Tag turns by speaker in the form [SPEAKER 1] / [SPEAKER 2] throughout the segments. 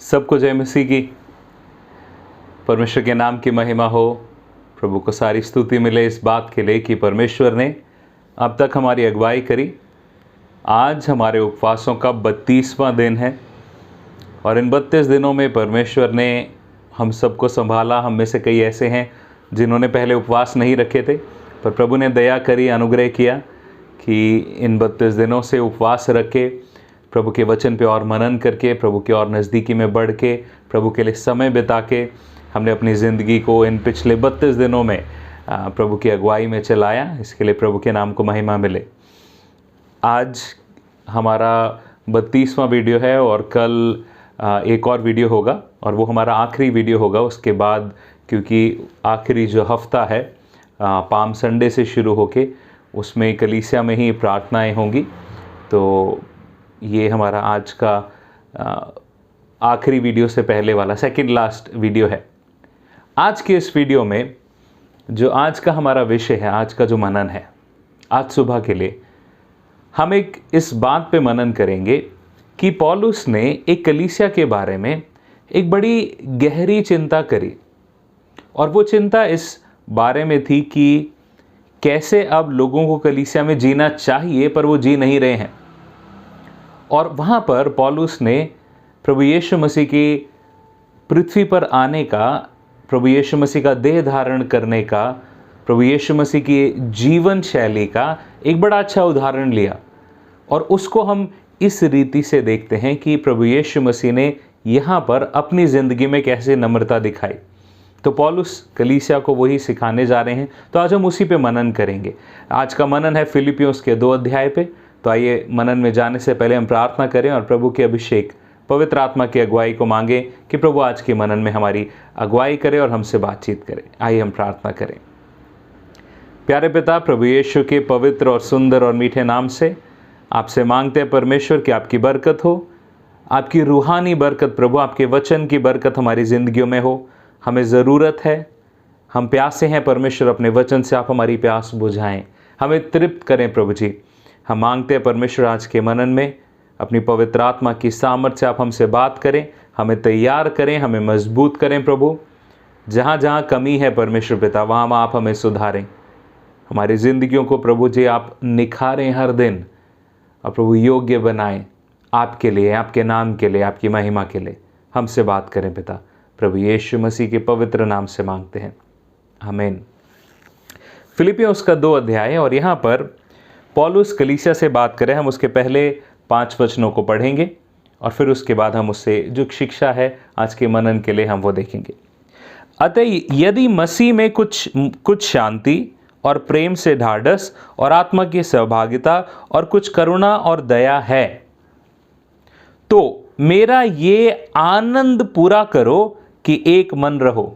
[SPEAKER 1] सबको जय मसीह की। परमेश्वर के नाम की महिमा हो। प्रभु को सारी स्तुति मिले इस बात के लिए कि परमेश्वर ने अब तक हमारी अगुवाई करी। आज हमारे उपवासों का 32वां दिन है और इन 32 दिनों में परमेश्वर ने हम सबको संभाला। हम में से कई ऐसे हैं जिन्होंने पहले उपवास नहीं रखे थे, पर प्रभु ने दया करी, अनुग्रह किया कि इन 32 दिनों से उपवास रखे, प्रभु के वचन पे और मनन करके, प्रभु की और नज़दीकी में बढ़ के, प्रभु के लिए समय बिता के हमने अपनी ज़िंदगी को इन पिछले 32 दिनों में प्रभु की अगुवाई में चलाया। इसके लिए प्रभु के नाम को महिमा मिले। आज हमारा 32वां वीडियो है और कल एक और वीडियो होगा और वो हमारा आखिरी वीडियो होगा उसके बाद, क्योंकि आखिरी जो हफ्ता है पाम संडे से शुरू होके उसमें कलीसिया में ही प्रार्थनाएं होंगी। तो ये हमारा आज का आखिरी वीडियो से पहले वाला सेकंड लास्ट वीडियो है। आज के इस वीडियो में जो आज का हमारा विषय है, आज का जो मनन है, आज सुबह के लिए हम एक इस बात पे मनन करेंगे कि पौलुस ने एक कलीसिया के बारे में एक बड़ी गहरी चिंता करी और वो चिंता इस बारे में थी कि कैसे अब लोगों को कलीसिया में जीना चाहिए पर वो जी नहीं रहे हैं। और वहाँ पर पौलुस ने प्रभु यीशु मसीह की पृथ्वी पर आने का, प्रभु यीशु मसीह का देह धारण करने का, प्रभु यीशु मसीह की जीवन शैली का एक बड़ा अच्छा उदाहरण लिया और उसको हम इस रीति से देखते हैं कि प्रभु यीशु मसीह ने यहाँ पर अपनी ज़िंदगी में कैसे नम्रता दिखाई। तो पौलुस कलीसिया को वही सिखाने जा रहे हैं, तो आज हम उसी पे मनन करेंगे। आज का मनन है फिलिपियों के 2 अध्याय पे। तो आइए मनन में जाने से पहले हम प्रार्थना करें और प्रभु के अभिषेक पवित्र आत्मा की अगुवाई को मांगे कि प्रभु आज के मनन में हमारी अगुवाई करे और हमसे बातचीत करे। आइए हम प्रार्थना करें। प्यारे पिता, प्रभु यीशु के पवित्र और सुंदर और मीठे नाम से आपसे मांगते हैं परमेश्वर कि आपकी बरकत हो, आपकी रूहानी बरकत प्रभु, आपके वचन की बरकत हमारी ज़िंदगियों में हो। हमें ज़रूरत है, हम प्यासे हैं परमेश्वर, अपने वचन से आप हमारी प्यास बुझाएं, हमें तृप्त करें प्रभु जी। हम मांगते हैं परमेश्वर आज के मनन में अपनी पवित्र आत्मा की सामर्थ्य से आप हमसे बात करें, हमें तैयार करें, हमें मजबूत करें प्रभु। जहाँ जहाँ कमी है परमेश्वर पिता, वहाँ वहाँ आप हमें सुधारें। हमारी ज़िंदगियों को प्रभु जी आप निखारें हर दिन और प्रभु योग्य बनाएं आपके लिए, आपके नाम के लिए, आपकी महिमा के लिए। हमसे बात करें पिता, प्रभु यीशु मसीह के पवित्र नाम से मांगते हैं, आमीन। फिलिपियों का 2 अध्याय और यहाँ पर पौलुस कलीसिया से बात करें। हम उसके पहले 5 वचनों को पढ़ेंगे और फिर उसके बाद हम उससे जो शिक्षा है आज के मनन के लिए हम वो देखेंगे। अतः यदि मसीह में कुछ शांति और प्रेम से ढाढ़स और आत्मा की सहभागिता और कुछ करुणा और दया है, तो मेरा ये आनंद पूरा करो कि एक मन रहो।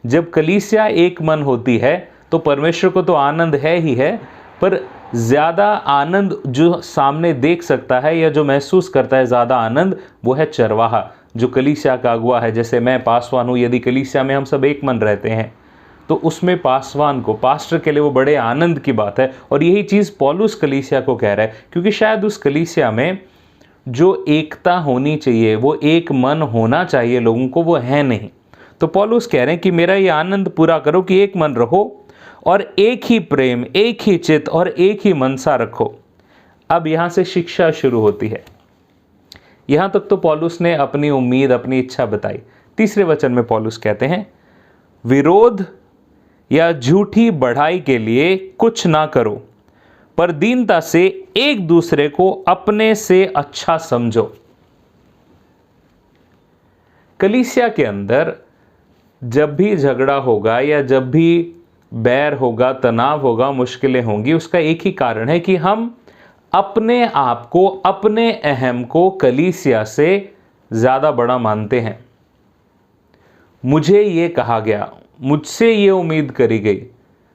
[SPEAKER 1] जब कलीसिया एक मन होती है तो परमेश्वर को तो आनंद है ही है, पर ज़्यादा आनंद जो सामने देख सकता है या जो महसूस करता है ज़्यादा आनंद, वो है चरवाहा जो कलीसिया का अगुआ है। जैसे मैं पासवान हूँ, यदि कलीसिया में हम सब एक मन रहते हैं तो उसमें पासवान को, पास्टर के लिए वो बड़े आनंद की बात है। और यही चीज़ पौलुस कलीसिया को कह रहा है, क्योंकि शायद उस कलीसिया में जो एकता होनी चाहिए, वो एक मन होना चाहिए लोगों को, वो है नहीं। तो पौलुस कह रहे हैं कि मेरा ये आनंद पूरा करो कि एक मन रहो और एक ही प्रेम, एक ही चित्त और एक ही मनसा रखो। अब यहाँ से शिक्षा शुरू होती है। यहाँ तक तो पौलुस ने अपनी उम्मीद, अपनी इच्छा बताई। 3रे वचन में पौलुस कहते हैं, विरोध या झूठी बढ़ाई के लिए कुछ ना करो, पर दीनता से एक दूसरे को अपने से अच्छा समझो। कलीसिया के अंदर जब भी झगड़ा होगा या जब भी बैर होगा, तनाव होगा, मुश्किलें होंगी, उसका एक ही कारण है कि हम अपने आप को, अपने अहम को कलीसिया से ज़्यादा बड़ा मानते हैं। मुझे ये कहा गया, मुझसे ये उम्मीद करी गई,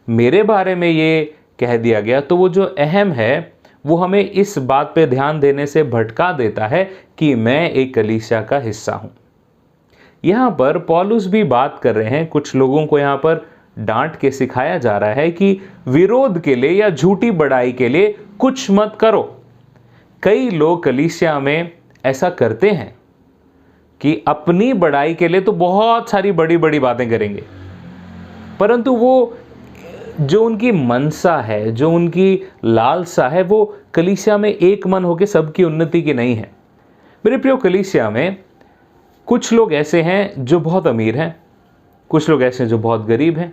[SPEAKER 1] मेरे बारे में ये कह दिया गया, तो वो जो अहम है वो हमें इस बात पे ध्यान देने से भटका देता है कि मैं एक कलीसिया का हिस्सा हूँ। यहाँ पर पौलुस भी बात कर रहे हैं, कुछ लोगों को यहाँ पर डांट के सिखाया जा रहा है कि विरोध के लिए या झूठी बड़ाई के लिए कुछ मत करो। कई लोग कलीसिया में ऐसा करते हैं, कि अपनी बड़ाई के लिए तो बहुत सारी बड़ी बड़ी बातें करेंगे, परंतु वो जो उनकी मनसा है, जो उनकी लालसा है, वो कलीसिया में एक मन होकर सबकी उन्नति की नहीं है। मेरे प्रियो, कलीसिया में कुछ लोग ऐसे हैं जो बहुत अमीर हैं, कुछ लोग ऐसे हैं जो बहुत गरीब हैं,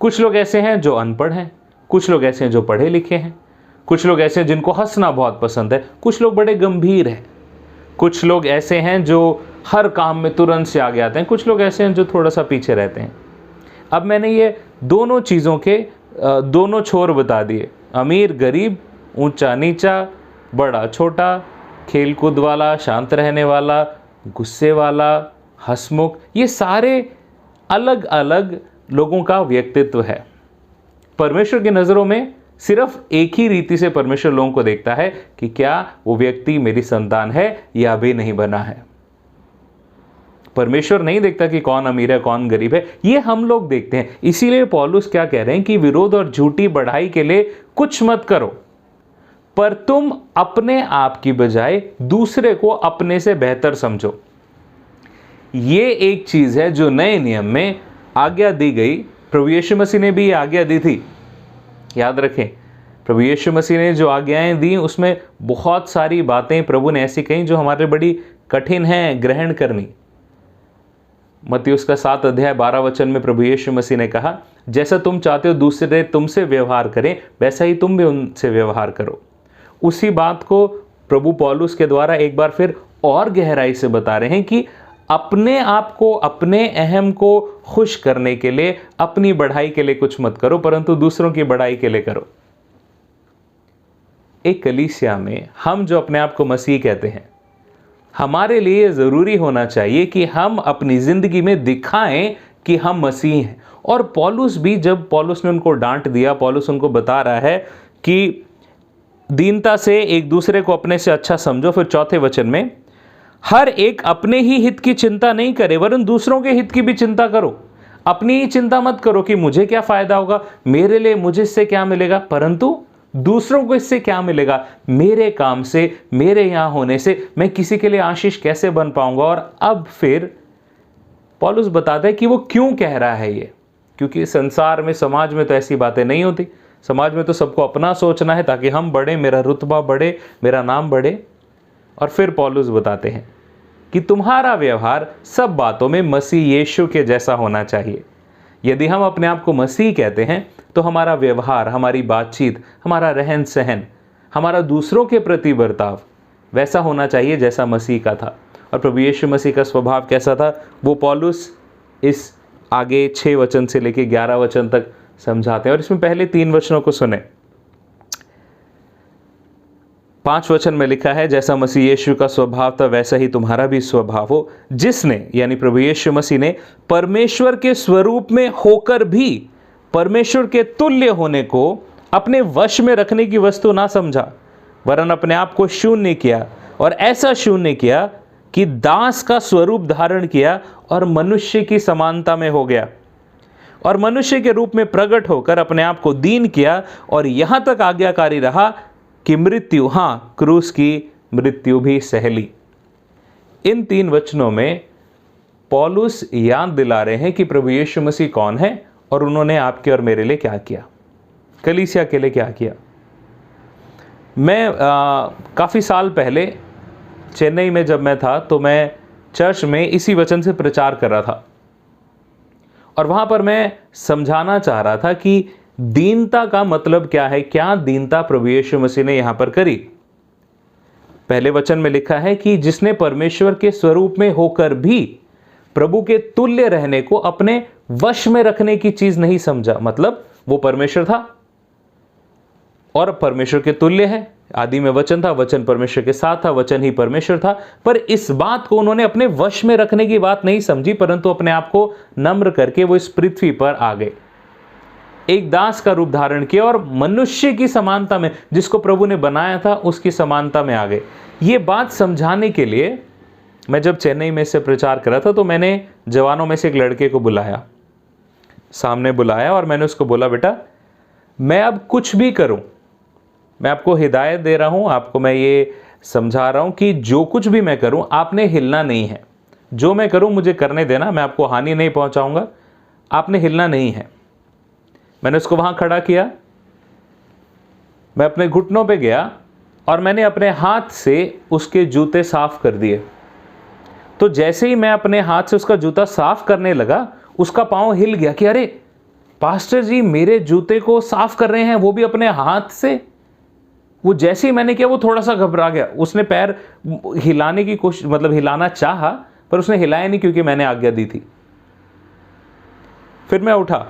[SPEAKER 1] कुछ लोग ऐसे हैं जो अनपढ़ हैं, कुछ लोग ऐसे हैं जो पढ़े लिखे हैं, कुछ लोग ऐसे हैं जिनको हंसना बहुत पसंद है, कुछ लोग बड़े गंभीर हैं, कुछ लोग ऐसे हैं जो हर काम में तुरंत से आगे आते हैं, कुछ लोग ऐसे हैं जो थोड़ा सा पीछे रहते हैं। अब मैंने ये दोनों चीज़ों के दोनों छोर बता दिए, अमीर गरीब, ऊंचा नीचा, बड़ा छोटा, खेल कूद वाला, शांत रहने वाला, गुस्से वाला, हंसमुख। ये सारे अलग अलग लोगों का व्यक्तित्व है। परमेश्वर की नज़रों में सिर्फ एक ही रीति से परमेश्वर लोगों को देखता है कि क्या वो व्यक्ति मेरी संतान है या अभी नहीं बना है। परमेश्वर नहीं देखता कि कौन अमीर है कौन गरीब है, ये हम लोग देखते हैं। इसीलिए पौलुस क्या कह रहे हैं कि विरोध और झूठी बढ़ाई के लिए कुछ मत करो, पर तुम अपने आप की बजाय दूसरे को अपने से बेहतर समझो। ये एक चीज है जो नए नियम में आज्ञा दी गई। प्रभु यीशु मसीह ने भी आज्ञा दी थी, याद रखें। प्रभु यीशु मसीह ने जो आज्ञाएं दी उसमें बहुत सारी बातें प्रभु ने ऐसी कही जो हमारे बड़ी कठिन हैं ग्रहण करनी। मत्ती उसका 7 अध्याय 12 वचन में प्रभु यीशु मसीह ने कहा, जैसा तुम चाहते हो दूसरे तुमसे व्यवहार करें, वैसा ही तुम भी उनसे व्यवहार करो। उसी बात को प्रभु पौलुस के द्वारा एक बार फिर और गहराई से बता रहे हैं कि अपने आप को, अपने अहम को खुश करने के लिए, अपनी बढ़ाई के लिए कुछ मत करो, परंतु दूसरों की बढ़ाई के लिए करो। एक कलीसिया में हम जो अपने आप को मसीह कहते हैं, हमारे लिए ज़रूरी होना चाहिए कि हम अपनी ज़िंदगी में दिखाएं कि हम मसीह हैं। और पौलुस भी, जब पौलुस ने उनको डांट दिया, पौलुस उनको बता रहा है कि दीनता से एक दूसरे को अपने से अच्छा समझो। फिर 4 वचन में, हर एक अपने ही हित की चिंता नहीं करे वरन दूसरों के हित की भी चिंता करो। अपनी ही चिंता मत करो कि मुझे क्या फ़ायदा होगा, मेरे लिए मुझे इससे क्या मिलेगा, परंतु दूसरों को इससे क्या मिलेगा, मेरे काम से, मेरे यहाँ होने से मैं किसी के लिए आशीष कैसे बन पाऊंगा। और अब फिर पौलुस बताता है कि वो क्यों कह रहा है ये, क्योंकि संसार में, समाज में तो ऐसी बातें नहीं होती। समाज में तो सबको अपना सोचना है ताकि हम बढ़े, मेरा रुतबा बढ़े, मेरा नाम बढ़े। और फिर पौलुस बताते हैं कि तुम्हारा व्यवहार सब बातों में मसीह यीशु के जैसा होना चाहिए। यदि हम अपने आप को मसीह कहते हैं तो हमारा व्यवहार, हमारी बातचीत, हमारा रहन सहन, हमारा दूसरों के प्रति बर्ताव वैसा होना चाहिए जैसा मसीह का था। और प्रभु यीशु मसीह का स्वभाव कैसा था, वो पौलुस इस आगे 6 वचन से लेकर 11 वचन तक समझाते हैं। और इसमें पहले 3 वचनों को सुने। 5 वचन में लिखा है, जैसा मसीह यीशु का स्वभाव था वैसा ही तुम्हारा भी स्वभाव हो, जिसने, यानी प्रभु यीशु मसीह ने, परमेश्वर के स्वरूप में होकर भी परमेश्वर के तुल्य होने को अपने वश में रखने की वस्तु ना समझा, वरन अपने आप को शून्य किया, और ऐसा शून्य किया कि दास का स्वरूप धारण किया और मनुष्य की समानता में हो गया, और मनुष्य के रूप में प्रकट होकर अपने आप को दीन किया, और यहां तक आज्ञाकारी रहा कि मृत्यु, हाँ, क्रूस की मृत्यु भी सह ली। इन 3 वचनों में पौलुस याद दिला रहे हैं कि प्रभु यीशु मसीह कौन है और उन्होंने आपके और मेरे लिए क्या किया, कलीसिया के लिए क्या किया। मैं काफ़ी साल पहले चेन्नई में जब मैं था तो मैं चर्च में इसी वचन से प्रचार कर रहा था, और वहाँ पर मैं समझाना चाह रहा था कि दीनता का मतलब क्या है, क्या दीनता प्रभु यीशु मसीह ने यहाँ पर करी। पहले वचन में लिखा है कि जिसने परमेश्वर के स्वरूप में होकर भी प्रभु के तुल्य रहने को अपने वश में रखने की चीज नहीं समझा। मतलब वो परमेश्वर था और परमेश्वर के तुल्य है। आदि में वचन था, वचन परमेश्वर के साथ था, वचन ही परमेश्वर था, पर इस बात को उन्होंने अपने वश में रखने की बात नहीं समझी, परंतु अपने आप को नम्र करके वो इस पृथ्वी पर आ गए, एक दास का रूप धारण किया और मनुष्य की समानता में, जिसको प्रभु ने बनाया था उसकी समानता में आ गए। ये बात समझाने के लिए मैं जब चेन्नई में से प्रचार कर रहा था तो मैंने जवानों में से एक लड़के को बुलाया, सामने बुलाया, और मैंने उसको बोला, बेटा मैं अब कुछ भी करूं, मैं आपको हिदायत दे रहा हूं, आपको मैं ये समझा रहा हूं कि जो कुछ भी मैं करूं आपने हिलना नहीं है। जो मैं करूं मुझे करने देना, मैं आपको हानि नहीं पहुंचाऊंगा, आपने हिलना नहीं है। मैंने उसको वहां खड़ा किया, मैं अपने घुटनों पे गया और मैंने अपने हाथ से उसके जूते साफ कर दिए। तो जैसे ही मैं अपने हाथ से उसका जूता साफ करने लगा, उसका पांव हिल गया कि अरे पास्टर जी मेरे जूते को साफ कर रहे हैं, वो भी अपने हाथ से। वो जैसे ही मैंने किया वो थोड़ा सा घबरा गया, उसने पैर हिलाने की कोशिश, मतलब हिलाना चाहा, पर उसने हिलाया नहीं क्योंकि मैंने आज्ञा दी थी। फिर मैं उठा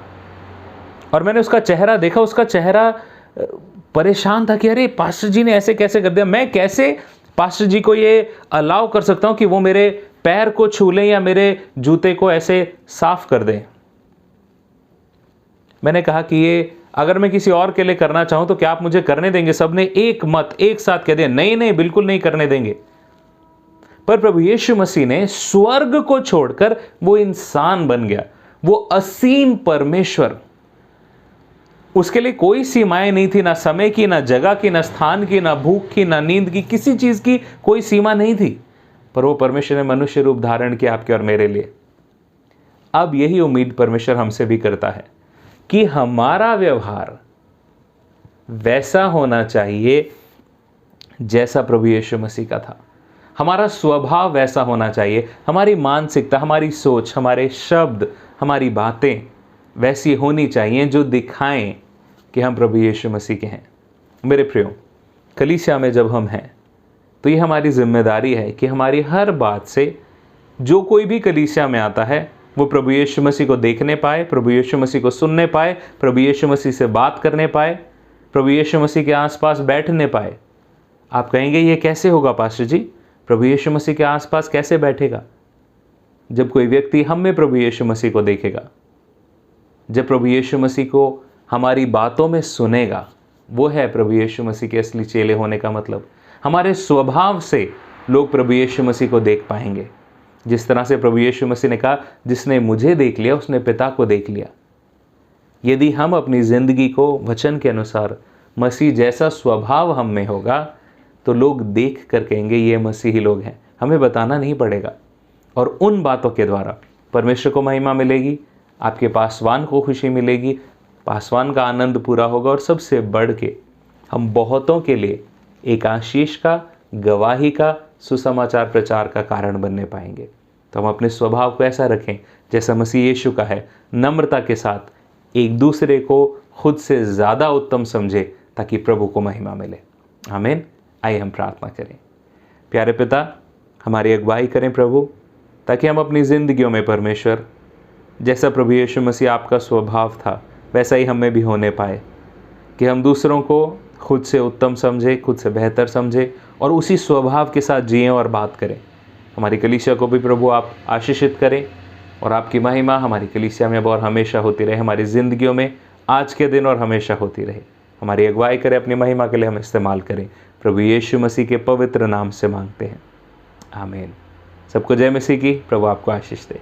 [SPEAKER 1] और मैंने उसका चेहरा देखा, उसका चेहरा परेशान था कि अरे पास्टर जी ने ऐसे कैसे कर दिया, मैं कैसे पास्टर जी को ये अलाउ कर सकता हूं कि वो मेरे पैर को छू लें या मेरे जूते को ऐसे साफ कर दें। मैंने कहा कि ये अगर मैं किसी और के लिए करना चाहूं तो क्या आप मुझे करने देंगे? सबने एक मत एक साथ कह दिया, नहीं नहीं बिल्कुल नहीं करने देंगे। पर प्रभु यीशु मसीह ने स्वर्ग को छोड़कर वो इंसान बन गया, वो असीम परमेश्वर। उसके लिए कोई सीमाएं नहीं थी, ना समय की, ना जगह की, ना स्थान की, ना भूख की, ना नींद की, किसी चीज की कोई सीमा नहीं थी। पर वो परमेश्वर ने मनुष्य रूप धारण किया आपके और मेरे लिए। अब यही उम्मीद परमेश्वर हमसे भी करता है कि हमारा व्यवहार वैसा होना चाहिए जैसा प्रभु यीशु मसीह का था। हमारा स्वभाव वैसा होना चाहिए, हमारी मानसिकता, हमारी सोच, हमारे शब्द, हमारी बातें वैसी होनी चाहिए जो दिखाएं कि हम प्रभु यीशु मसीह के हैं। मेरे प्रियो, कलीसिया में जब हम हैं तो ये हमारी जिम्मेदारी है कि हमारी हर बात से जो कोई भी कलीसिया में आता है वो प्रभु यीशु मसीह को देखने पाए, प्रभु यीशु मसीह को सुनने पाए, प्रभु यीशु मसीह से बात करने पाए, प्रभु यीशु मसीह के आसपास बैठने पाए। आप कहेंगे ये कैसे होगा पास्टर जी? प्रभु यीशु मसीह के आसपास कैसे बैठेगा? जब कोई व्यक्ति हम में प्रभु यीशु मसीह को देखेगा, जब प्रभु यीशु मसीह को हमारी बातों में सुनेगा, वो है प्रभु यीशु मसीह के असली चेले होने का मतलब। हमारे स्वभाव से लोग प्रभु यीशु मसीह को देख पाएंगे। जिस तरह से प्रभु यीशु मसीह ने कहा, जिसने मुझे देख लिया उसने पिता को देख लिया। यदि हम अपनी जिंदगी को वचन के अनुसार मसीह जैसा स्वभाव हम में होगा तो लोग देख कर कहेंगे ये मसीही लोग हैं। हमें बताना नहीं पड़ेगा और उन बातों के द्वारा परमेश्वर को महिमा मिलेगी, आपके पासवान को खुशी मिलेगी, पासवान का आनंद पूरा होगा और सबसे बढ़ के हम बहुतों के लिए एक आशीष का, गवाही का, सुसमाचार प्रचार का कारण बनने पाएंगे। तो हम अपने स्वभाव को ऐसा रखें जैसा मसीह यीशु का है, नम्रता के साथ एक दूसरे को खुद से ज़्यादा उत्तम समझे ताकि प्रभु को महिमा मिले। आमीन। आइए हम प्रार्थना करें। प्यारे पिता, हमारी अगुवाई करें प्रभु, ताकि हम अपनी ज़िंदगियों में परमेश्वर जैसा प्रभु यीशु मसीह आपका स्वभाव था वैसा ही हमें भी होने पाए, कि हम दूसरों को खुद से उत्तम समझे, खुद से बेहतर समझे और उसी स्वभाव के साथ जिएं और बात करें। हमारी कलीसिया को भी प्रभु आप आशीषित करें और आपकी महिमा हमारी कलीसिया में अब और हमेशा होती रहे, हमारी ज़िंदगियों में आज के दिन और हमेशा होती रहे। हमारी अगुवाई करें, अपनी महिमा के लिए हम इस्तेमाल करें। प्रभु यीशु मसीह के पवित्र नाम से मांगते हैं, आमीन। सबको जय मसीह की। प्रभु आपको आशीष दे।